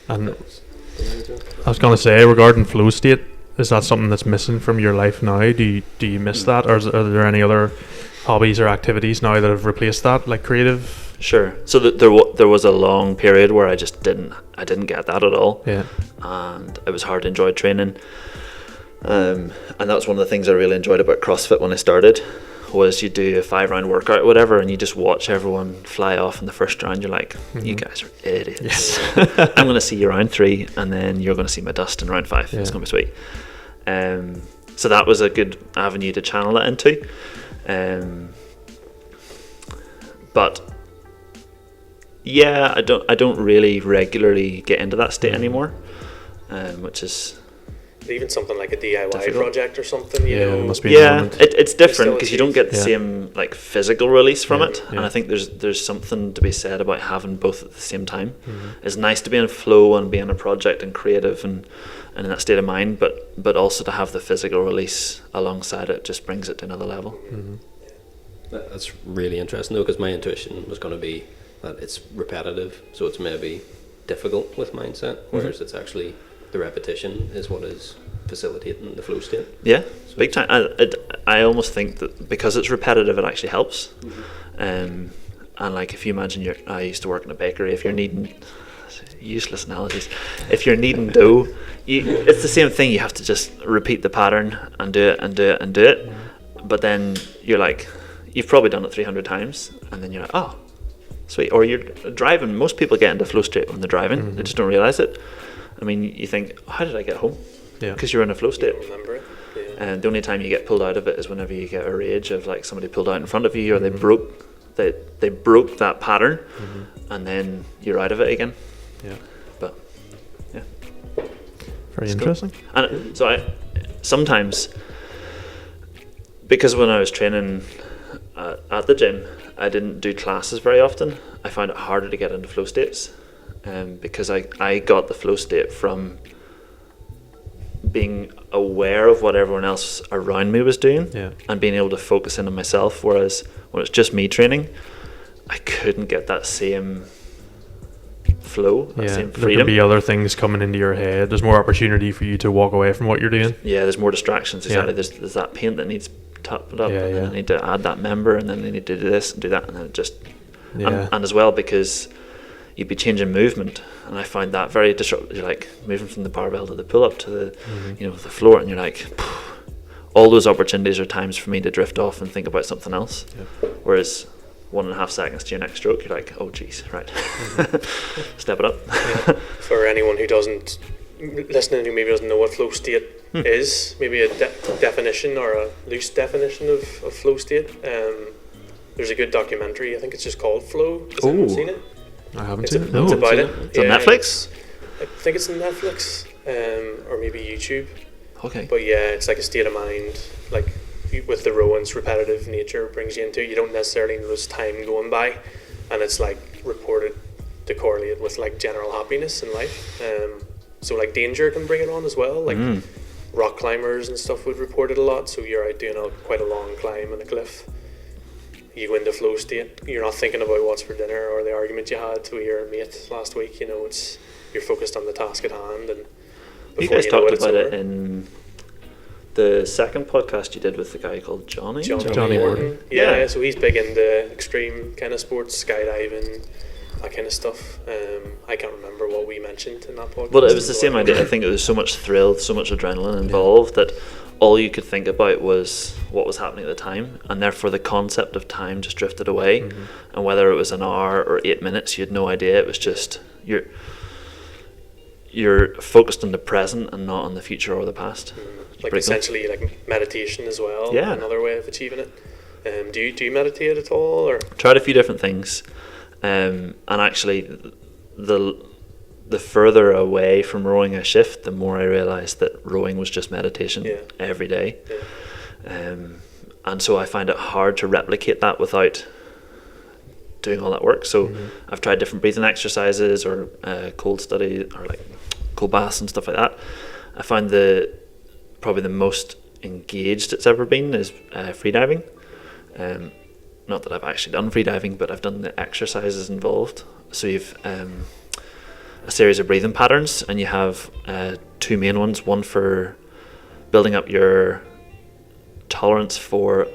And I was going to say, regarding flow state, is that something that's missing from your life now? Do you miss that, or are there any other hobbies or activities now that have replaced that, like creative? Sure. So there was a long period where I just didn't get that at all. Yeah. And it was hard to enjoy training. And that's one of the things I really enjoyed about CrossFit when I started, was you do a 5-round workout or whatever, and you just watch everyone fly off in the first round. You're like, you guys are idiots. I'm going to see you round 3, and then you're going to see my dust in round 5. It's going to be sweet. So that was a good avenue to channel that into. But yeah, I don't really regularly get into that state anymore, which is even something like a DIY project or something. You know, must be it's different because you don't get the same like physical release from it, and I think there's something to be said about having both at the same time. It's nice to be in flow and be in a project and creative and in that state of mind, but also to have the physical release alongside it just brings it to another level. That's really interesting though, because my intuition was going to be that it's repetitive, so it's maybe difficult with mindset, whereas it's actually the repetition is what is facilitating the flow state. Yeah, so big time. I almost think that because it's repetitive, it actually helps. And like if you imagine I used to work in a bakery. If you're kneading useless analogies. If you're kneading dough, it's the same thing. You have to just repeat the pattern and do it and do it and do it. But then you're like, you've probably done it 300 times, and then you're like, oh, sweet. Or you're driving. Most people get into flow state when they're driving. They just don't realize it. I mean, you think, how did I get home? Yeah. Because you're in a flow state. You don't remember it. Yeah. And the only time you get pulled out of it is whenever you get a rage of like somebody pulled out in front of you, or they broke that pattern, and then you're out of it again. Yeah. But yeah, Very interesting. Cool. And so I sometimes, because when I was training at the gym, I didn't do classes very often. I found it harder to get into flow states, because I got the flow state from being aware of what everyone else around me was doing, and being able to focus in on myself. Whereas when it's just me training, I couldn't get that same flow, that same freedom. There can be other things coming into your head. There's more opportunity for you to walk away from what you're doing. Yeah, there's more distractions. Exactly. There's that paint that needs topped up, and I need to add that member, and then I need to do this and do that, and then it just and as well, because you'd be changing movement, and I find that very disruptive. You're like moving from the barbell to the pull-up to the the floor, and you're like, all those opportunities are times for me to drift off and think about something else. Whereas 1.5 seconds to your next stroke, you're like, oh geez, right. Step it up. For anyone who doesn't listening, who maybe doesn't know what flow state is, maybe a definition or a loose definition of flow state. There's a good documentary, I think it's just called Flow. Has anyone seen it? I haven't seen it. It's about it. It's on Netflix? I think it's on Netflix, or maybe YouTube. Okay. But yeah, it's like a state of mind, like with the rowing's repetitive nature brings you into it. You don't necessarily notice time going by, and it's like reported to correlate with like general happiness in life. So like danger can bring it on as well. Like rock climbers and stuff would report it a lot. So you're out doing quite a long climb on a cliff. You go into flow state. You're not thinking about what's for dinner or the argument you had with your mate last week. You're focused on the task at hand. And you guys talked about it in the second podcast you did with the guy called Johnny Morton. Yeah, so he's big into extreme kind of sports, skydiving, that kind of stuff. I can't remember what we mentioned in that podcast. But it was the same idea. I think it was so much thrill, so much adrenaline involved that all you could think about was what was happening at the time, and therefore the concept of time just drifted away. And whether it was an hour or 8 minutes, you had no idea. It was just you're focused on the present and not on the future or the past. Like essentially cool. Like meditation as well. Yeah. Another way of achieving it. Do you meditate at all, or? Tried a few different things, and actually the further away from rowing I shift, the more I realised that rowing was just meditation every day. And so I find it hard to replicate that without doing all that work. So I've tried different breathing exercises or cold study or like cold baths and stuff like that. I find probably the most engaged it's ever been is freediving. Not that I've actually done freediving, but I've done the exercises involved. So you've a series of breathing patterns, and you have two main ones, one for building up your tolerance for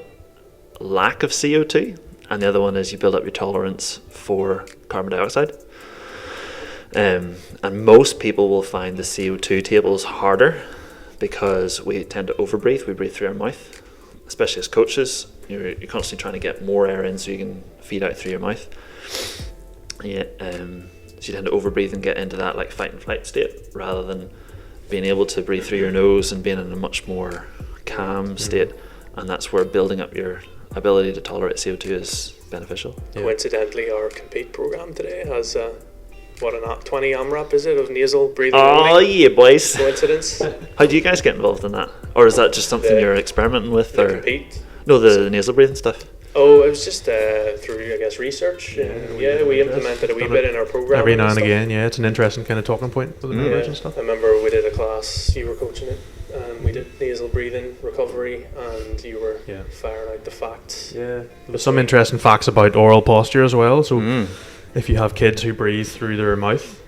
lack of CO2, and the other one is you build up your tolerance for carbon dioxide. And most people will find the CO2 tables harder because we tend to overbreathe. We breathe through our mouth, especially as coaches. You're constantly trying to get more air in so you can feed out through your mouth. So you tend to overbreathe and get into that like fight and flight state rather than being able to breathe through your nose and being in a much more calm state. And that's where building up your ability to tolerate CO2 is beneficial. Coincidentally, our compete program today has 20 AMRAP is it of nasal breathing? Oh yeah, boys! Coincidence? How do you guys get involved in that, or is that just something you're experimenting with? Or compete? No, the nasal breathing stuff. Oh, it was just through, I guess, research. We implemented a wee bit in our program. Every now and again, it's an interesting kind of talking point for the members and stuff. I remember we did a class, you were coaching it, and we did nasal breathing recovery, and you were firing out the facts. Yeah, there's some interesting facts about oral posture as well. So if you have kids who breathe through their mouth,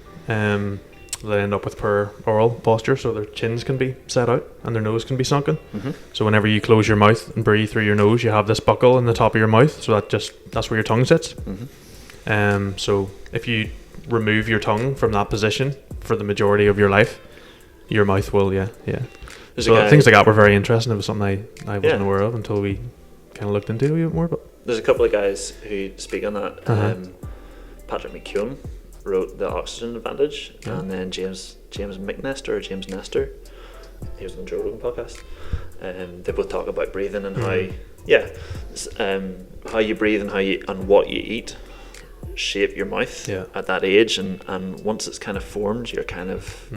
they end up with poor oral posture, so their chins can be set out and their nose can be sunken. So whenever you close your mouth and breathe through your nose, you have this buckle in the top of your mouth, so that's where your tongue sits. So if you remove your tongue from that position for the majority of your life, your mouth will, yeah. So things like that were very interesting. It was something I wasn't aware of until we kind of looked into it a bit more. But there's a couple of guys who speak on that. Patrick McKeown wrote The Oxygen Advantage, and then James McNester or James Nestor, he was on the Joe Rogan podcast. They both talk about breathing and how you breathe and what you eat shape your mouth at that age, and once it's kind of formed, you're kind of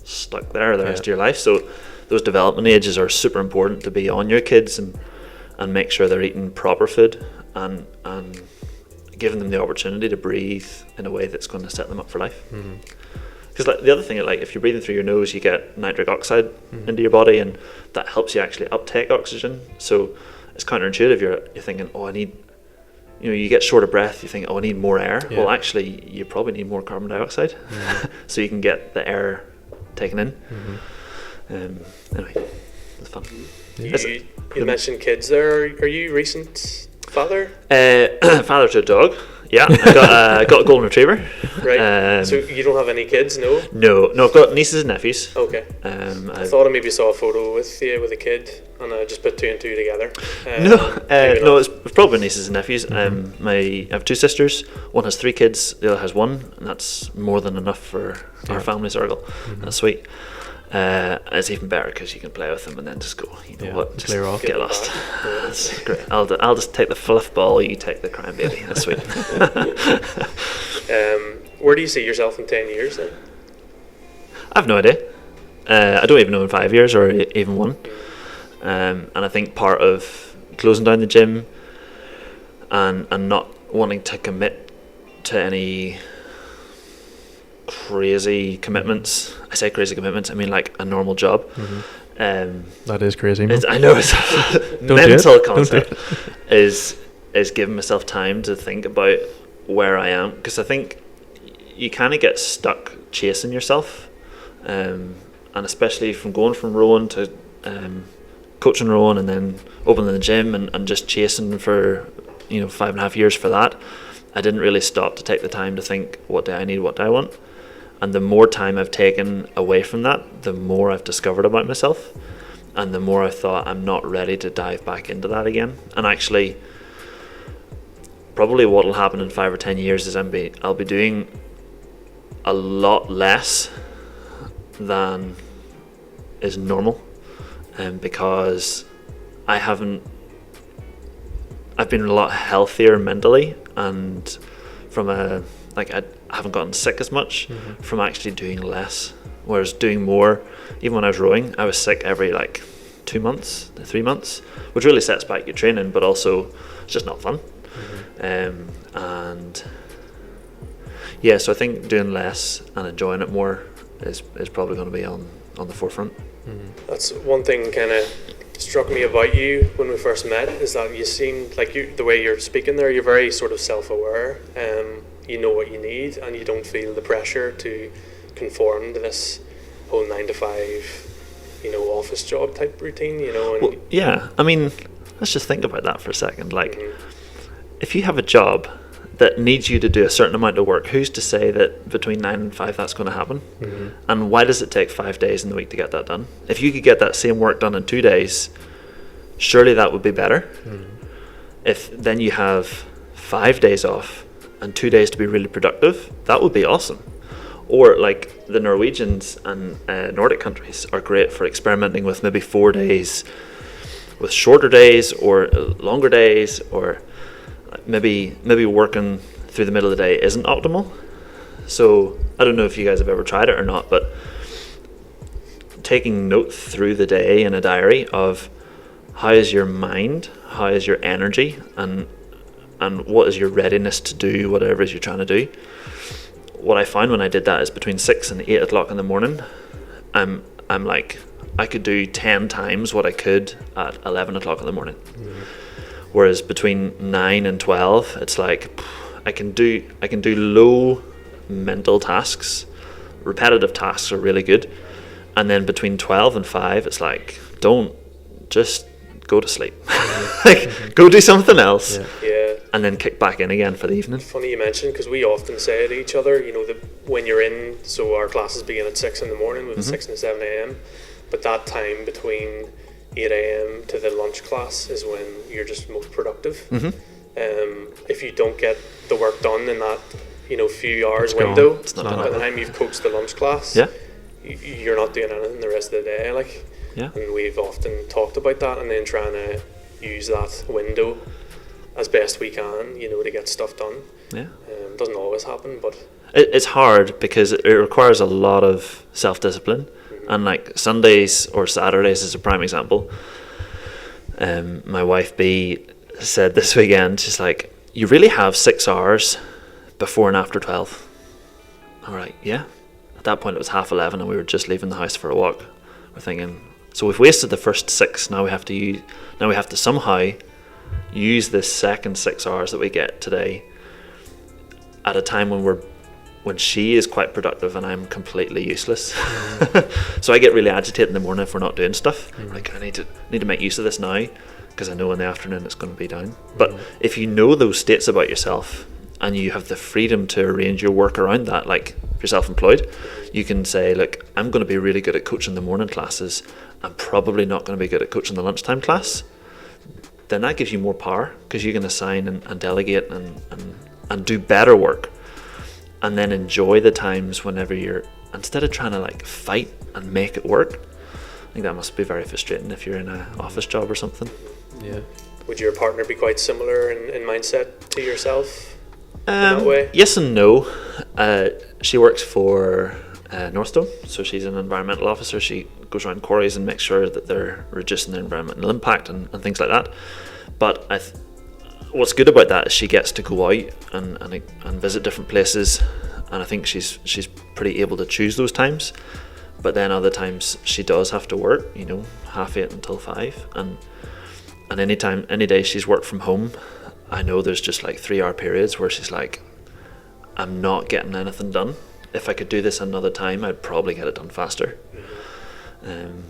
stuck there the rest of your life. So those development ages are super important to be on your kids and make sure they're eating proper food and giving them the opportunity to breathe in a way that's going to set them up for life. Because like the other thing, like if you're breathing through your nose, you get nitric oxide into your body, and that helps you actually uptake oxygen. So it's counterintuitive. You're thinking, I need, you get short of breath. You think, I need more air. Well, actually, you probably need more carbon dioxide, so you can get the air taken in. Anyway, it's fun. You mentioned kids there. Are you recent father? Father to a dog. Yeah, I got a golden retriever. Right. So you don't have any kids, no? No, I've got nieces and nephews. Okay. I thought I maybe saw a photo with you with a kid, and I just put two and two together. No, it's probably nieces and nephews. I have two sisters. One has 3 kids. The other has 1, and that's more than enough for our family circle. That's sweet. It's even better because you can play with them and then just go, what, just clear off, get lost. That's great. I'll just take the fluff ball, you take the crying baby. That's sweet. Where do you see yourself in 10 years then? I have no idea. I don't even know in 5 years or even 1. And I think part of closing down the gym and not wanting to commit to any crazy commitments. I say crazy commitments, I mean like a normal job. That is crazy, man. I know it's a mental concept. Is giving myself time to think about where I am, because I think you kind of get stuck chasing yourself, and especially from going from rowing to coaching rowing and then opening the gym and just chasing for 5.5 years for that. I didn't really stop to take the time to think, what do I need, what do I want? And the more time I've taken away from that, the more I've discovered about myself, and the more I thought I'm not ready to dive back into that again. And actually, probably what will happen in 5 or 10 years is I'll be doing a lot less than is normal, because I've been a lot healthier mentally, and I haven't gotten sick as much from actually doing less, whereas doing more. Even when I was rowing, I was sick every 2 months, 3 months, which really sets back your training, but also it's just not fun. So I think doing less and enjoying it more is probably going to be on the forefront. That's one thing kind of struck me about you when we first met, is that you seemed like the way you're speaking there, you're very sort of self-aware. You know what you need, and you don't feel the pressure to conform to this whole 9 to 5, office job type routine. Well, yeah, I mean, let's just think about that for a second. If you have a job that needs you to do a certain amount of work, who's to say that between 9 and 5 that's going to happen? And why does it take 5 days in the week to get that done? If you could get that same work done in 2 days, surely that would be better. If then you have 5 days off and 2 days to be really productive, that would be awesome. Or the Norwegians and Nordic countries are great for experimenting with maybe 4 days, with shorter days or longer days, or maybe working through the middle of the day isn't optimal. So I don't know if you guys have ever tried it or not, but taking note through the day in a diary of how is your mind, how is your energy, and what is your readiness to do whatever it is you're trying to do. What I found when I did that is between 6 and 8 o'clock in the morning, I'm I could do 10 times what I could at 11 o'clock in the morning. Whereas between 9 and 12, it's I can do low mental tasks. Repetitive tasks are really good. And then between 12 and 5, it's don't just go to sleep. Go do something else. Yeah. and then kick back in again for the evening. Funny you mentioned, because we often say to each other, you know, that when you're in, so our classes begin at 6 in the morning, with 6 and 7 a.m. But that time between 8 a.m. to the lunch class is when you're just most productive. If you don't get the work done in that, you know, few hours window, by the time you've coached the lunch class, you're not doing anything the rest of the day. Like, and we've often talked about that, and then trying to use that window as best we can, you know, to get stuff done. Doesn't always happen, but it's hard because it requires a lot of self-discipline. And like Sundays or Saturdays is a prime example. My wife B said this weekend, she's like, you really have 6 hours before and after 12. I'm like, yeah. At that point it was 11:30 and we were just leaving the house for a walk. We're thinking, so we've wasted the first 6. Now we have to somehow use this second 6 hours that we get today at a time when she is quite productive and I'm completely useless. So I get really agitated in the morning if we're not doing stuff. Like, I need to make use of this now, because I know in the afternoon it's going to be down. But if you know those states about yourself and you have the freedom to arrange your work around that, like if you're self-employed, you can say, look, I'm going to be really good at coaching the morning classes. I'm probably not going to be good at coaching the lunchtime class. Then that gives you more power, because you can assign and delegate and do better work, and then enjoy the times whenever you're, instead of trying to like fight and make it work. I think that must be very frustrating if you're in an office job or something. Yeah. Would your partner be quite similar in mindset to yourself in that way? Yes and no. She works for Northstone, so she's an environmental officer. She goes around quarries and makes sure that they're reducing their environmental impact and things like that. But what's good about that is she gets to go out and visit different places, and I think she's pretty able to choose those times. But then other times she does have to work, you know, 8:30 until 5, and any day she's worked from home, I know there's just like 3-hour periods where she's like, I'm not getting anything done. If I could do this another time, I'd probably get it done faster. And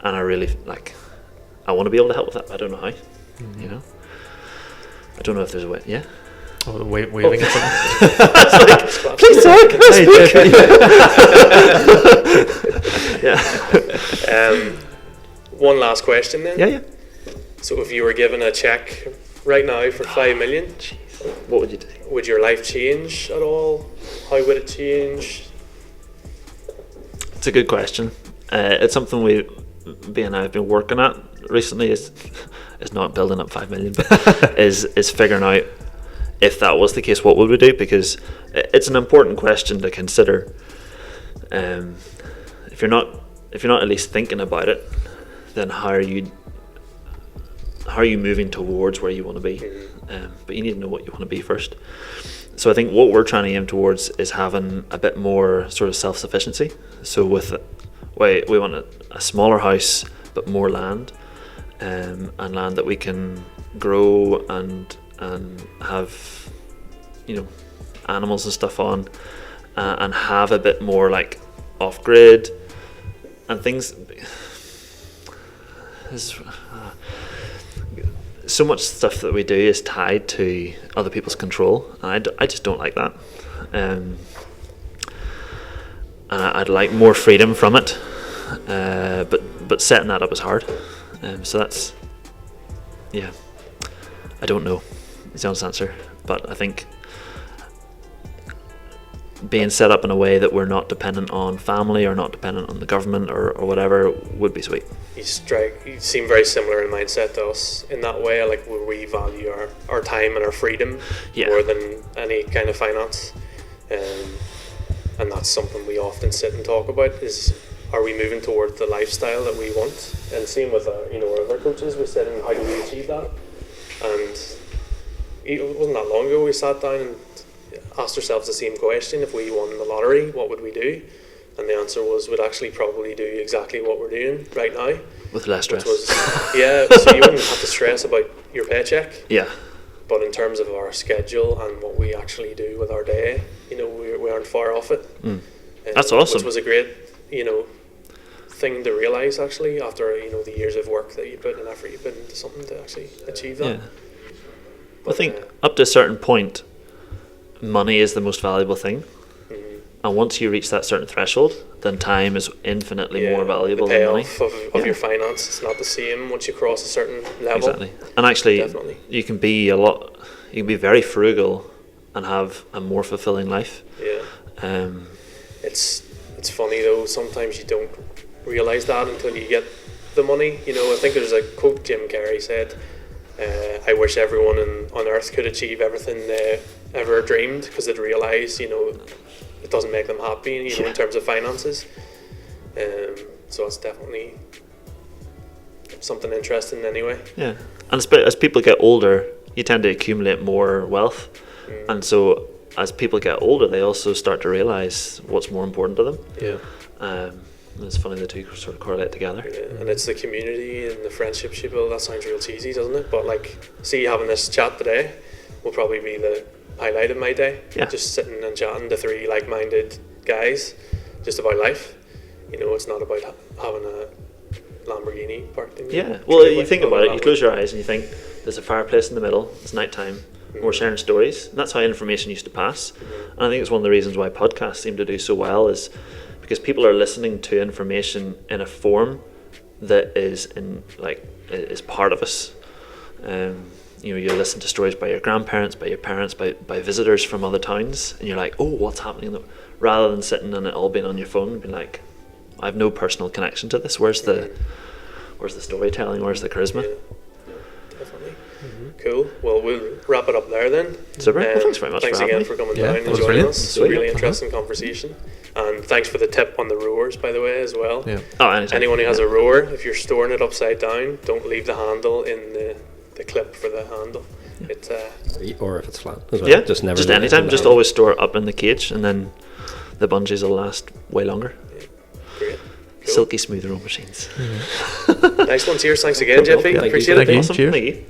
I really I want to be able to help with that. I don't know how, you know. I don't know if there's a way. Yeah. Oh, waving at someone. Please talk. Yeah. One last question then. Yeah. So if you were given a check right now for 5 million, what would you do? Would your life change at all? How would it change? It's a good question. It's something B and I have been working at recently. Is not building up 5 million, but is figuring out if that was the case, what would we do? Because it's an important question to consider. If you're not at least thinking about it, then how are you moving towards where you want to be? But you need to know what you want to be first. So I think what we're trying to aim towards is having a bit more sort of self-sufficiency. So we want a smaller house but more land, and land that we can grow and have, you know, animals and stuff on, and have a bit more like off-grid and things. So much stuff that we do is tied to other people's control, and I just don't like that. And I'd like more freedom from it, but setting that up is hard. So that's, yeah, I don't know is the honest answer, but I think being set up in a way that we're not dependent on family or not dependent on the government or whatever would be sweet. You seem very similar in mindset to us in that way, like where we value our time and our freedom more than any kind of finance, and that's something we often sit and talk about, is are we moving towards the lifestyle that we want? And same with our other coaches, we said, how do we achieve that? And it wasn't that long ago we sat down and asked ourselves the same question: if we won the lottery, what would we do? And the answer was we'd actually probably do exactly what we're doing right now, with less stress. So you wouldn't have to stress about your paycheck. Yeah. But in terms of our schedule and what we actually do with our day, we aren't far off it. That's awesome. Which was a great, thing to realise actually after the years of work that you put and effort you put into something to actually achieve that. I think up to a certain point, money is the most valuable thing. And once you reach that certain threshold, then time is infinitely more valuable than money. The payoff of your finance is not the same once you cross a certain level. Exactly. And actually, you can be very frugal and have a more fulfilling life. Yeah. It's funny though, sometimes you don't realise that until you get the money. You know, I think there's a quote Jim Carrey said, I wish everyone on earth could achieve everything they ever dreamed, because they'd realise, you know, it doesn't make them happy, you know, in terms of finances. So it's definitely something interesting anyway. Yeah, and as people get older, you tend to accumulate more wealth, and so as people get older, they also start to realise what's more important to them. Yeah. It's funny, the two sort of correlate together. Yeah. And it's the community and the friendships you build. That sounds real cheesy, doesn't it? But like, see, having this chat today will probably be the highlight of my day. Yeah. Just sitting and chatting to three like-minded guys just about life. You know, it's not about having a Lamborghini parked in your Well, you think about it, you close your eyes and you think there's a fireplace in the middle, it's night time, we're sharing stories, and that's how information used to pass. And I think it's one of the reasons why podcasts seem to do so well, is because people are listening to information in a form that is is part of us. You know, you listen to stories by your grandparents, by your parents, by visitors from other towns, and you're like, oh, what's happening? Rather than sitting and it all being on your phone and being like, I have no personal connection to this. Where's the storytelling? Where's the charisma? Yeah, definitely. Cool. Well, we'll wrap it up there then. Super. Well, thanks very much. Thanks for again having for coming me. down That and was joining brilliant. us. It's a Sweet. really interesting conversation. And thanks for the tip on the rowers, by the way, as well. Yeah. Oh, anytime. Anyone who has a rower, if you're storing it upside down, don't leave the handle in the clip for the handle. It's Or if it's flat as well. Yeah, Just never. just leave it anytime. in the Just handle. always store it up in the cage, and then the bungees will last way longer. great. Cool. Silky smooth roll machines. Nice one. Cheers. Thanks again, Jeffy. Yeah, Appreciate Thank it. you. Awesome. Cheers. Thank you.